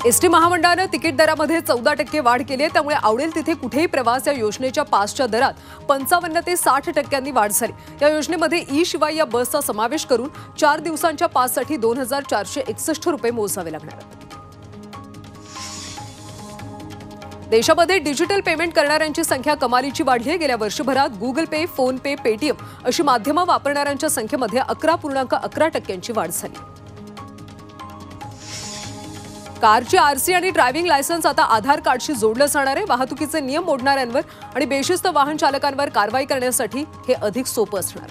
ST महामंडळाने ticket दरामध्ये 14% वाढ केली आहे। त्यामुळे आवडेल तिथे कुठेही प्रवास या योजनेच्या पासच्या दरात 55 ते 60% वाढ झाली। या योजनेमध्ये ई शिवाय या बसचा समावेश करून 4 दिवसांच्या पाससाठी 2461 रुपये मोजावे लागणार आहेत। देशामध्ये डिजिटल पेमेंट करणाऱ्यांची संख्या कमालीची वाढली आहे। गेल्या वर्षभरात गुगल पे, फोन पे, पेटीएम अशी माध्यमं वापरणाऱ्यांच्या संख्येमध्ये 11.11% वाढ झाली। कारची आरसी आणि ड्रायव्हिंग लायसन्स आता आधार कार्डशी जोडलं जाणार आहे। वाहतुकीचे नियम मोडणाऱ्यांवर आणि बेशिस्त वाहन चालकांवर कारवाई करण्यासाठी हे अधिक सोपं असणार।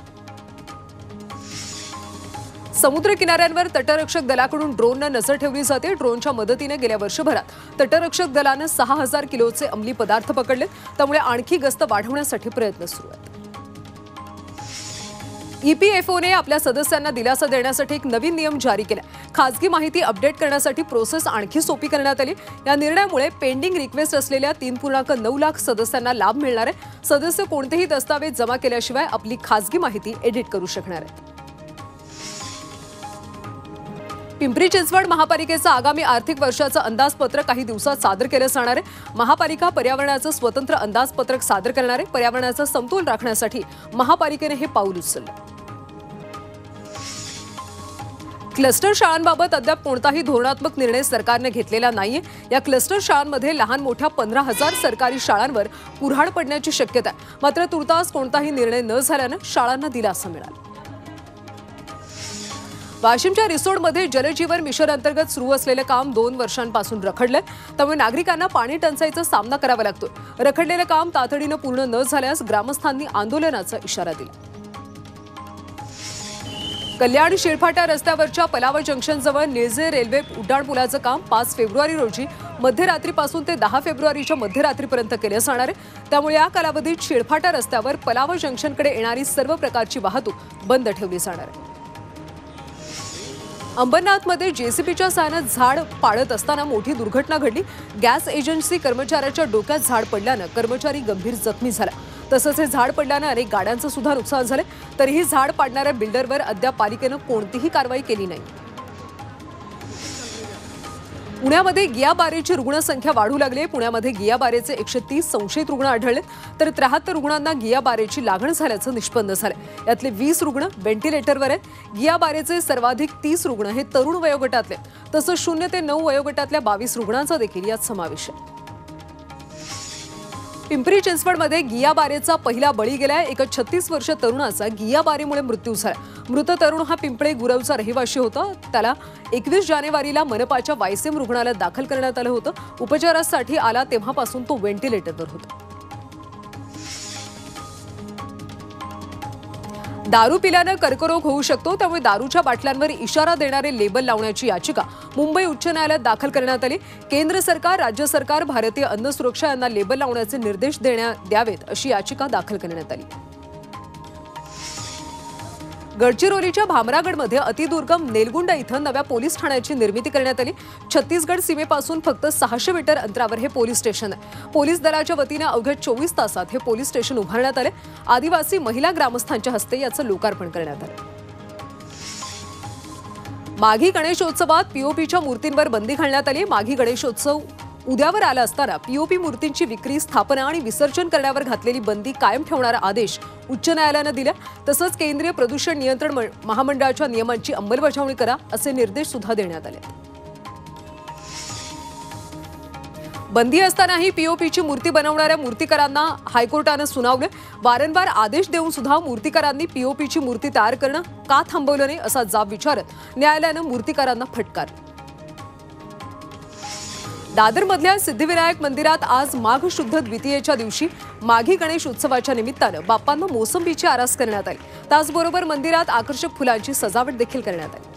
समुद्र किनाऱ्यांवर तटरक्षक दलाकडून ड्रोननं नजर ठेवली जाते। ड्रोनच्या मदतीने गेल्या वर्षभरात तटरक्षक दलानं 6000 किलोचे अंमली पदार्थ पकडले। त्यामुळे आणखी गस्त वाढवण्यासाठी प्रयत्न सुरू आहेत। ईपीएफओने आपल्या सदस्यांना दिलासा देण्यासाठी एक नवीन नियम जारी केला। खासगी माहिती अपडेट करण्यासाठी प्रोसेस आणखी सोपी करण्यात आली। या निर्णयामुळे पेंडिंग रिक्वेस्ट असलेल्या 3.9 लाख सदस्यांना लाभ मिळणार आहे। सदस्य कोणतेही दस्तावेज जमा केल्याशिवाय आपली खासगी माहिती एडिट करू शकणार आहेत। पिंपरी चिंचवड महापालिकेचं आगामी आर्थिक वर्षाचं अंदाजपत्रक काही दिवसात सादर केलं जाणार आहे। महापालिका पर्यावरणाचं स्वतंत्र अंदाजपत्रक सादर करणार आहे। पर्यावरणाचा समतोल राखण्यासाठी महापालिकेने हे पाऊल उचललं। क्लस्टर शाळांबाबत अद्याप कोणताही धोरणात्मक निर्णय सरकारने घेतलेला नाहीये। या क्लस्टर शाळांमध्ये लहान मोठ्या 15,000 सरकारी शाळांवर कुऱ्हाड पडण्याची शक्यता आहे। मात्र तुर्तास कोणताही निर्णय न झाल्यानं शाळांना दिलासा मिळाला। वाशिमच्या रिसोडमध्ये जलजीवन मिशन अंतर्गत सुरू असलेले काम 2 वर्षांपासून रखडलंय। त्यामुळे नागरिकांना पाणी टंचाईचा सामना करावा लागतोय। रखडलेलं काम तातडीनं पूर्ण न झाल्यास ग्रामस्थांनी आंदोलनाचा इशारा दिला। कल्याण शिळफाटा रस्त्यावरच्या पलावा जंक्शनजवळ निळजे रेल्वे उड्डाणपुलाचं काम 5 फेब्रुवारी रोजी मध्यरात्रीपासून ते 10 फेब्रुवारीच्या मध्यरात्रीपर्यंत केलं जाणार आहे। त्यामुळे या कालावधीत शिळफाटा रस्त्यावर पलावा जंक्शनकडे येणारी सर्व प्रकारची वाहतूक बंद ठेवली जाणार आहे। अंबरनाथमध्ये जेसीबीच्या साहाय्याने झाड पाडत असताना मोठी दुर्घटना घडली। गॅस एजन्सी कर्मचाऱ्याच्या डोक्यात झाड पडल्यानं कर्मचारी गंभीर जखमी झाला। तसंच हे झाड पडल्यानं अनेक गाड्यांचं सुद्धा नुकसान झालं। तरीही झाड पाडणाऱ्या बिल्डरवर अद्याप पालिकेनं कोणतीही कारवाई केली नाही। पुण्यामध्ये गियाबारेची रुग्णसंख्या वाढू लागली आहे। पुण्यामध्ये गियाबारेचे 130 संशयित रुग्ण आढळले तर 73 रुग्णांना गियाबारेची लागण झाल्याचं निष्पन्न झालं। यातले 20 रुग्ण व्हेंटिलेटरवर आहेत। गियाबारेचे सर्वाधिक 30 रुग्ण हे तरुण वयोगटातले, तसंच 0 ते 9 वयोगटातल्या 22 रुग्णांचा देखील यात समावेश आहे। पिंपरी चिंचवडमध्ये गियाबारेचा पहिला बळी गेलाय। एका 36 वर्षीय तरुणाचा गियाबारेमुळे मृत्यू झाला। मृत तरुण हा पिंपळे गुरवचा रहिवासी होता। त्याला 21 जानेवारीला मनपाच्या वायसेम रुग्णालयात दाखल करण्यात आलं होतं। उपचारासाठी आला तेव्हापासून तो व्हेंटिलेटरवर होता। दारू पिल्यानं कर्करोग होऊ शकतो, त्यामुळे दारूच्या बाटल्यांवर इशारा देणारे लेबल लावण्याची याचिका मुंबई उच्च न्यायालयात दाखल करण्यात आली। केंद्र सरकार, राज्य सरकार, भारतीय अन्न सुरक्षा यांना लेबल लावण्याचे निर्देश द्यावेत अशी याचिका दाखल करण्यात आली। गडचिरोलीच्या भामरागडमध्ये अतिदुर्गम नेलगुंडा इथं नव्या पोलीस ठाण्याची निर्मिती करण्यात आली। छत्तीसगड सीमेपासून फक्त 600 मीटर अंतरावर हे पोलीस स्टेशन आहे। पोलीस दलाच्या वतीने अवघ्या 24 तासात हे पोलीस स्टेशन उभारण्यात आले। आदिवासी महिला ग्रामस्थांच्या हस्ते याचं लोकार्पण करण्यात आलं। माघी गणेशोत्सवात पीओपीच्या मूर्तींवर बंदी घालण्यात आली। माघी गणेशोत्सव उद्यावर आला असताना पीओपी मूर्तींची विक्री, स्थापना आणि विसर्जन करण्यावर घातलेली बंदी कायम ठेवणारा आदेश उच्च न्यायालयानं दिला। तसंच केंद्रीय प्रदूषण नियंत्रण महामंडळाच्या नियमांची अंमलबजावणी करा असे निर्देश सुद्धा देण्यात आले। बंदी असतानाही पीओपीची मूर्ती बनवणाऱ्या मूर्तिकारांना हायकोर्टानं सुनावलं। वारंवार आदेश देऊन सुद्धा मूर्तिकारांनी पीओपीची मूर्ती तयार करणं का थांबवलं नाही असा जाब विचारत न्यायालयानं मूर्तिकारांना फटकारलं। दादरमधल्या सिद्धिविनायक मंदिरात आज माघ शुद्ध द्वितीयेच्या दिवशी माघी गणेश उत्सवाच्या निमित्तानं बाप्पांना मोसंबीची आरास करण्यात आली। त्याचबरोबर मंदिरात आकर्षक फुलांची सजावट देखील करण्यात आली।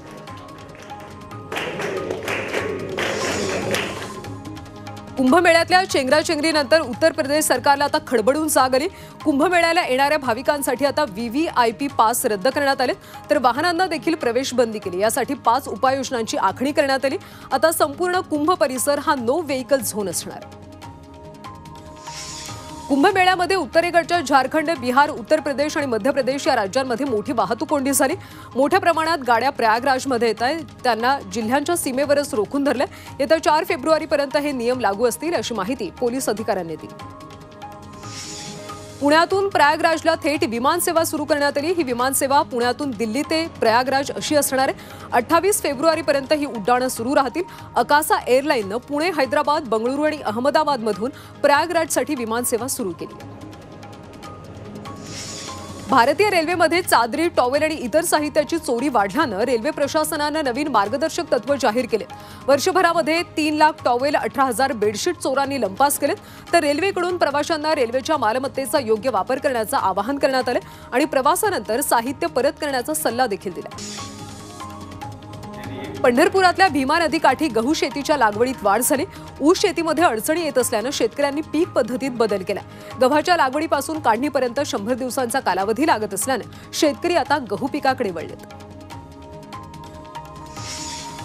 कुंभमेळ्यातल्या चेंगराचेंगरीनंतर उत्तर प्रदेश सरकारला आता खडबडून जाग आली। कुंभमेळ्याला येणाऱ्या भाविकांसाठी आता व्हीव्हीआयपी पास रद्द करण्यात आले, तर वाहनांना देखील प्रवेश बंदी केली। यासाठी 5 उपाययोजनांची आखणी करण्यात आली। आता संपूर्ण कुंभ परिसर हा नो व्हेइकल झोन असणार। कुंभमेळ्यामध्ये उत्तरेकडच्या झारखंड, बिहार, उत्तर प्रदेश आणि मध्य प्रदेश या राज्यांमध्ये मोठी वाहतूक कोंडी झाली। मोठ्या प्रमाणात गाड्या प्रयागराजमध्ये येत आहेत, त्यांना जिल्ह्यांच्या सीमेवरच रोखून धरले। येत्या 4 फेब्रुवारीपर्यंत हे नियम लागू असतील अशी माहिती पोलीस अधिकाऱ्यांनी दिली। पुण्यातून प्रयागराजला थेट विमानसेवा सुरू करण्यात आली। ही विमानसेवा पुण्यातून दिल्ली ते प्रयागराज अशी असणार आहे। 28 फेब्रुवारीपर्यंत ही उड्डाणं सुरू राहतील। अकासा एअरलाईननं पुणे, हैदराबाद, बंगळुरू आणि अहमदाबादमधून प्रयागराजसाठी विमानसेवा सुरू केली आहे। भारतीय रेल्वेमध्ये चादरी, टॉवेल आणि इतर साहित्याची चोरी वाढल्यानं रेल्वे प्रशासनानं नवीन मार्गदर्शक तत्त्व जाहीर केले। वर्षभरामध्ये 3 लाख टॉवेल, 18,000 बेडशीट चोरांनी लंपास केले। तर रेल्वेकडून प्रवाशांना रेल्वेच्या मालमत्तेचा योग्य वापर करण्याचं आवाहन करण्यात आलं आणि प्रवासानंतर साहित्य परत करण्याचा सल्ला देखील दिला। पंढरपुरातल्या भीमा नदीकाठी गहू शेतीच्या लागवडीत वाढ झाली। ऊस शेतीमध्ये अडचणी येत असल्यानं शेतकऱ्यांनी पीक पद्धतीत बदल केला। गव्हाच्या लागवडीपासून काढणीपर्यंत 100 दिवसांचा कालावधी लागत असल्यानं शेतकरी आता गहू पिकाकडे वळलेत।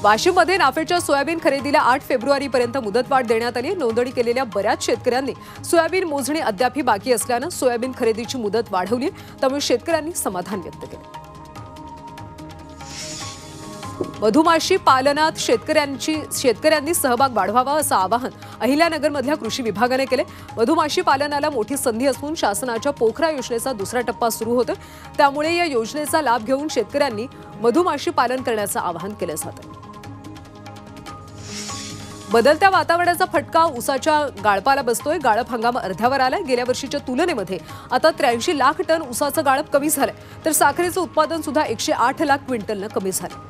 वाशिममध्ये नाफेडच्या सोयाबीन खरेदीला 8 फेब्रुवारीपर्यंत मुदतवाढ देण्यात आली। नोंदणी केलेल्या बऱ्याच शेतकऱ्यांनी सोयाबीन मोजणी अद्यापही बाकी असल्यानं सोयाबीन खरेदीची मुदत वाढवली, त्यामुळे शेतकऱ्यांनी समाधान व्यक्त केले। मधुमाशी पालनात शेतकऱ्यांनी सहभाग वाढवावा असं आवाहन अहिल्यानगरमधल्या कृषी विभागाने केले। मधुमाशी पालनाला मोठी संधी असून शासनाच्या पोखरा योजनेचा दुसरा टप्पा सुरू होतो, त्यामुळे या योजनेचा लाभ घेऊन शेतकऱ्यांनी मधुमाशी पालन करण्याचं आवाहन केलं जातं। बदलत्या वातावरणाचा फटका ऊसाच्या गाळपाला बसतोय। गाळप हंगाम अर्ध्यावर आलाय। गेल्या वर्षीच्या तुलनेमध्ये आता 83 लाख टन ऊसाचं गाळप कमी झालंय, तर साखरेचं उत्पादन सुद्धा 108 लाख क्विंटलनं कमी झालं।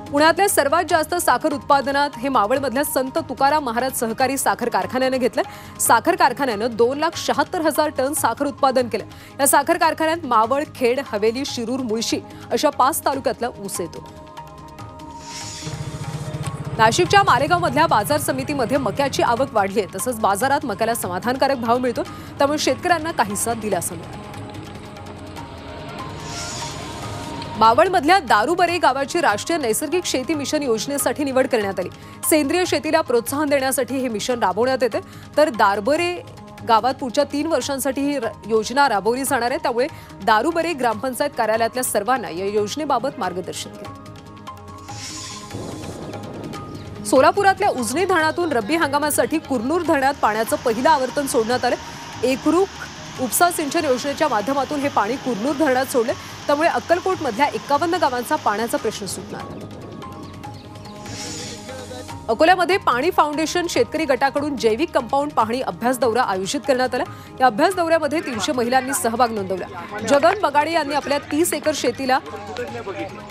पुण्यातल्या सर्वात जास्त साखर उत्पादनात हे मावळमधल्या संत तुकाराम महाराज सहकारी साखर कारखान्याने घेतलं। साखर कारखान्यानं 2,76,000 टन साखर उत्पादन केलं। या साखर कारखान्यात मावळ, खेड, हवेली, शिरूर, मुळशी अशा 5 तालुक्यातला ऊस येतो। नाशिकच्या मालेगावमधल्या बाजार समितीमध्ये मक्याची आवक वाढली आहे, तसंच बाजारात मक्याला समाधानकारक भाव मिळतो, त्यामुळे शेतकऱ्यांना काहीसा दिलासा मिळाला। मावळमधल्या दारुबरे गावाची राष्ट्रीय नैसर्गिक शेती मिशन योजनेसाठी निवड करण्यात आली। सेंद्रिय शेतीला प्रोत्साहन देण्यासाठी हे मिशन राबवण्यात येते, तर दारुबरे गावात पुढच्या 3 वर्षांसाठी ही योजना राबवली जाणार आहे, त्यामुळे दारुबरे ग्रामपंचायत कार्यालयातल्या सर्वांना या योजनेबाबत मार्गदर्शन केलं। सोलापुरातल्या उजनी धरणातून रब्बी हंगामासाठी कुरनूर धरणात पाण्याचं पहिलं आवर्तन सोडण्यात आलं। एकरूप उपसा सिंचन योजनेच्या माध्यमातून हे पाणी कुरनूर धरणात सोडले, त्यामुळे अक्कलकोटमधल्या 51 गावांचा पाण्याचा प्रश्न सुटणार। अकोल्यामध्ये पाणी फाउंडेशन शेतकरी गटाकडून जैविक कंपाऊंड पाहणी अभ्यास दौरा आयोजित करण्यात आला। या अभ्यास दौऱ्यामध्ये 300 महिलांनी सहभाग नोंदवला। जगन बगाडे यांनी आपल्या 30 एकर शेतीला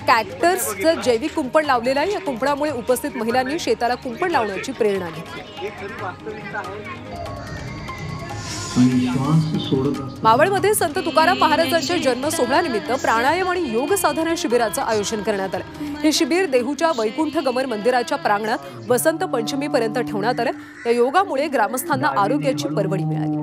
कॅक्टर्सचं जैविक कुंपण लावलेलं आहे। या कुंपणामुळे उपस्थित महिलांनी शेताला कुंपण लावण्याची प्रेरणा घेतली। मावळमध्ये संत तुकाराम महाराजांच्या जन्म सोहळ्यानिमित्त प्राणायाम आणि योग साधना शिबिराचं आयोजन करण्यात आलं। हे शिबिर देहूच्या वैकुंठ गमन मंदिराच्या प्रांगणात वसंत पंचमीपर्यंत ठेवण्यात आलं। या योगामुळे ग्रामस्थांना आरोग्याची परवडी मिळाली।